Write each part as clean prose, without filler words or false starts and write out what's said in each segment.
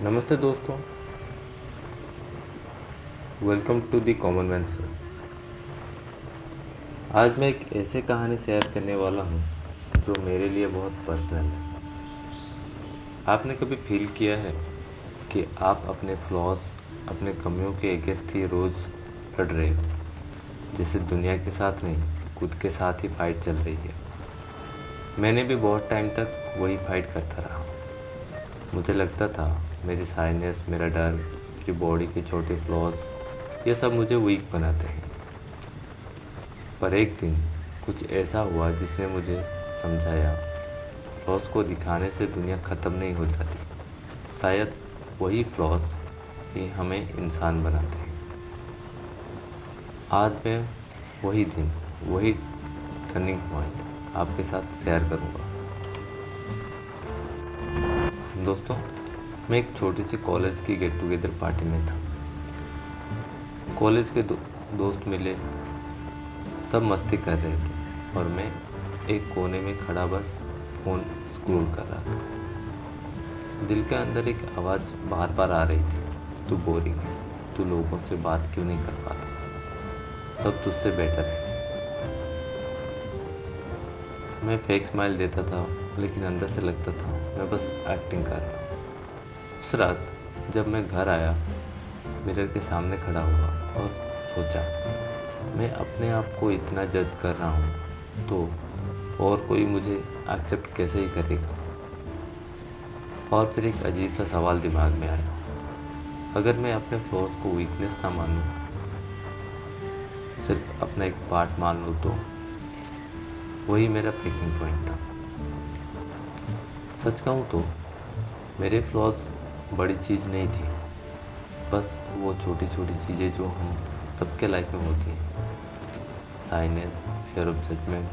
नमस्ते दोस्तों, welcome to the common man show. आज मैं एक ऐसे कहानी शेयर करने वाला हूँ जो मेरे लिए बहुत पर्सनल है। आपने कभी फील किया है कि आप अपने फ्लॉज, अपने कमियों के अगेंस्ट ही रोज़ लड़ रहे हो, जैसे दुनिया के साथ नहीं, खुद के साथ ही फाइट चल रही है। मैंने भी बहुत टाइम तक वही फाइट करता रहा। मुझे लगता था मेरी शाइनेस, मेरा डर, मेरी बॉडी के छोटे फ्लॉज, ये सब मुझे वीक बनाते हैं। पर एक दिन कुछ ऐसा हुआ जिसने मुझे समझाया, फ्लॉस को दिखाने से दुनिया ख़त्म नहीं हो जाती। शायद वही फ्लॉस ही हमें इंसान बनाते हैं। आज मैं वही दिन, वही टर्निंग पॉइंट आपके साथ शेयर करूँगा। दोस्तों, मैं एक छोटी सी कॉलेज की गेट टुगेदर पार्टी में था। कॉलेज के दोस्त मिले, सब मस्ती कर रहे थे और मैं एक कोने में खड़ा बस फ़ोन स्क्रॉल कर रहा था। दिल के अंदर एक आवाज़ बार बार आ रही थी, तू बोरिंग है, तू लोगों से बात क्यों नहीं कर पाता, सब तुझसे बेटर है। मैं फेक स्माइल देता था, लेकिन अंदर से लगता था मैं बस एक्टिंग कर रहा हूँ। उस रात जब मैं घर आया, मिरर के सामने खड़ा हुआ और सोचा, मैं अपने आप को इतना जज कर रहा हूँ तो और कोई मुझे एक्सेप्ट कैसे ही करेगा। और फिर एक अजीब सा सवाल दिमाग में आया, अगर मैं अपने फ्लॉज को वीकनेस ना मानूं, सिर्फ अपना एक पार्ट मान लूँ, तो वही मेरा ब्रेकिंग पॉइंट था। सच कहूँ तो मेरे फ्लॉज बड़ी चीज़ नहीं थी, बस वो छोटी छोटी चीज़ें जो हम सबके लाइफ में होती हैं। साइनेस, फियर ऑफ जजमेंट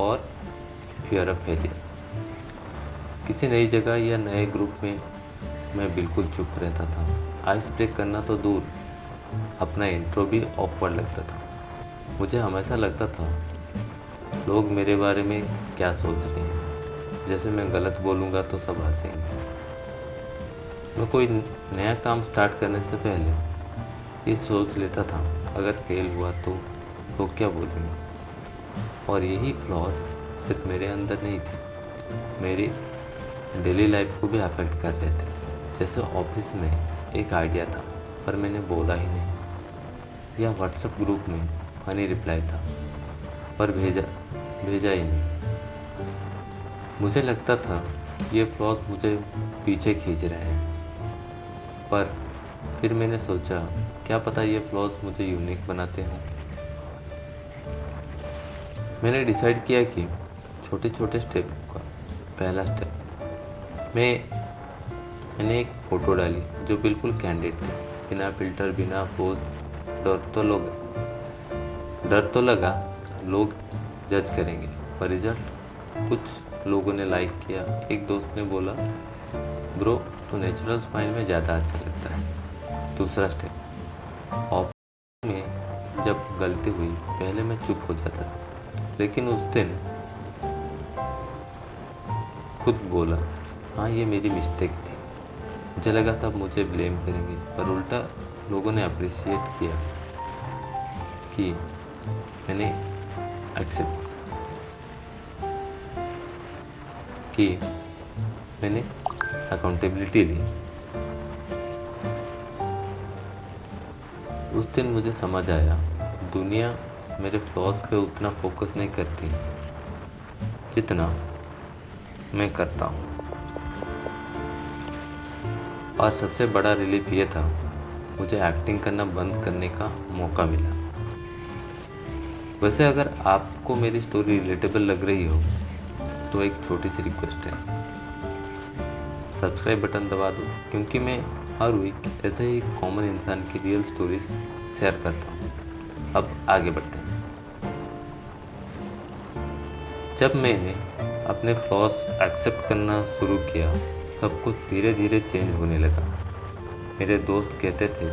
और फियर ऑफ फेलियर। किसी नई जगह या नए ग्रुप में मैं बिल्कुल चुप रहता था। आइस ब्रेक करना तो दूर, अपना इंट्रो भी ऑकवर्ड लगता था। मुझे हमेशा लगता था लोग मेरे बारे में क्या सोच रहे हैं, जैसे मैं गलत बोलूँगा तो सब हंसेंगे। मैं कोई नया काम स्टार्ट करने से पहले ये सोच लेता था, अगर फेल हुआ तो लोग क्या बोलेंगे। और यही फ्लॉस सिर्फ मेरे अंदर नहीं थी, मेरी डेली लाइफ को भी अफेक्ट कर रहे थे। जैसे ऑफिस में एक आइडिया था पर मैंने बोला ही नहीं, या व्हाट्सएप ग्रुप में फनी रिप्लाई था पर भेजा ही नहीं। मुझे लगता था ये फ्लॉस मुझे पीछे खींच रहे हैं, पर फिर मैंने सोचा, क्या पता ये फ्लॉस मुझे यूनिक बनाते हों। मैंने डिसाइड किया कि छोटे छोटे स्टेप का पहला स्टेप, मैंने एक फ़ोटो डाली जो बिल्कुल कैंडिड थी, बिना फिल्टर, बिना पोज। डर तो लगा लोग जज करेंगे, पर रिजल्ट, कुछ लोगों ने लाइक किया। एक दोस्त ने बोला, ब्रो तो नेचुरल स्माइल में ज़्यादा अच्छा लगता है। दूसरा स्टेप, ऑफिस में जब गलती हुई पहले मैं चुप हो जाता था, लेकिन उस दिन खुद बोला, हाँ ये मेरी मिस्टेक थी। मुझे लगा सब मुझे ब्लेम करेंगे, पर उल्टा लोगों ने अप्रिशिएट किया कि मैंने एक्सेप्ट की, मैंने अकाउंटेबिलिटी ली। उस दिन मुझे समझ आया, दुनिया मेरे फ्लॉज पे उतना फोकस नहीं करती जितना मैं करता हूँ। और सबसे बड़ा रिलीफ ये था, मुझे एक्टिंग करना बंद करने का मौका मिला। वैसे अगर आपको मेरी स्टोरी रिलेटेबल लग रही हो तो एक छोटी सी रिक्वेस्ट है, सब्सक्राइब बटन दबा दो, क्योंकि मैं हर वीक ऐसे ही कॉमन इंसान की रियल स्टोरीज शेयर करता हूँ। अब आगे बढ़ते हैं। जब मैंने अपने फ्लॉज एक्सेप्ट करना शुरू किया, सब कुछ धीरे धीरे चेंज होने लगा। मेरे दोस्त कहते थे,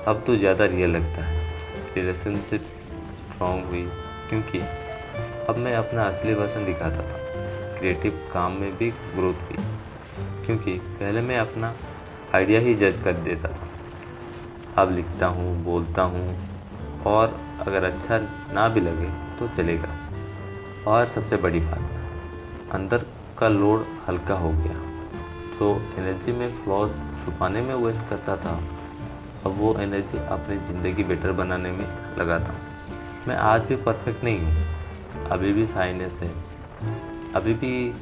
अब तो ज़्यादा रियल लगता है। रिलेशनशिप स्ट्रांग हुई, क्योंकि अब मैं अपना असली वर्जन दिखाता था। क्रिएटिव काम में भी ग्रोथ हुई, क्योंकि पहले मैं अपना आइडिया ही जज कर देता था। अब लिखता हूँ, बोलता हूँ और अगर अच्छा ना भी लगे तो चलेगा। और सबसे बड़ी बात, अंदर का लोड हल्का हो गया। जो एनर्जी में फ्लॉज छुपाने में वेस्ट करता था, अब वो एनर्जी अपनी ज़िंदगी बेटर बनाने में लगाता हूँ। मैं आज भी परफेक्ट नहीं हूँ, अभी भी साइनेस है, अभी भी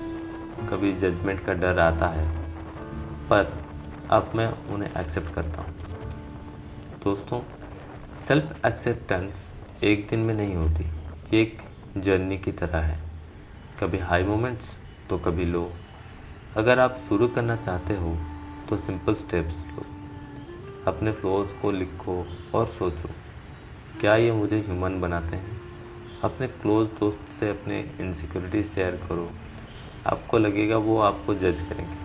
कभी जजमेंट का डर आता है, पर अब मैं उन्हें एक्सेप्ट करता हूँ। दोस्तों, सेल्फ एक्सेप्टेंस एक दिन में नहीं होती, ये एक जर्नी की तरह है। कभी हाई मोमेंट्स तो कभी लो। अगर आप शुरू करना चाहते हो तो सिंपल स्टेप्स लो। अपने फ्लॉज को लिखो और सोचो, क्या ये मुझे ह्यूमन बनाते हैं? अपने क्लोज दोस्त से अपने इनसिक्योरिटी शेयर करो। आपको लगेगा वो आपको जज करेंगे,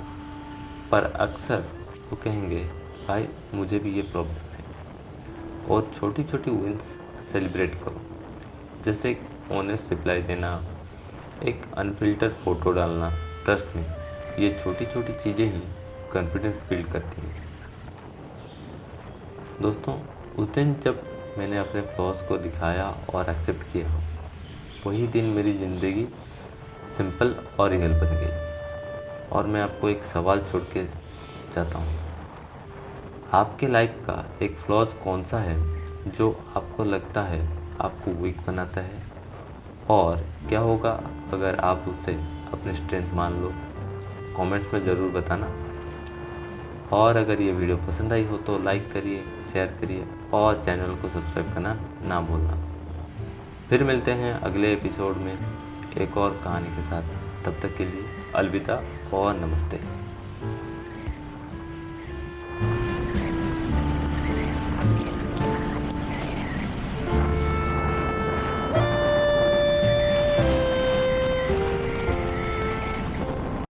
पर अक्सर वो कहेंगे, भाई मुझे भी ये प्रॉब्लम है। और छोटी छोटी विंस सेलिब्रेट करो, जैसे ऑनेस्ट रिप्लाई देना, एक अनफिल्टर फ़ोटो डालना। ट्रस्ट में, ये छोटी छोटी चीज़ें ही कॉन्फिडेंस बिल्ड करती हैं। दोस्तों, उस दिन जब मैंने अपने फ्लॉज को दिखाया और एक्सेप्ट किया, वही दिन मेरी ज़िंदगी सिंपल और रियल बन गई। और मैं आपको एक सवाल छोड़ के जाता हूँ, आपके लाइफ का एक फ्लॉज कौन सा है जो आपको लगता है आपको वीक बनाता है? और क्या होगा अगर आप उसे अपनी स्ट्रेंथ मान लो? कमेंट्स में ज़रूर बताना। और अगर ये वीडियो पसंद आई हो तो लाइक करिए, शेयर करिए और चैनल को सब्सक्राइब करना ना भूलना। फिर मिलते हैं अगले एपिसोड में एक और कहानी के साथ। तब तक के लिए अलविदा और नमस्ते।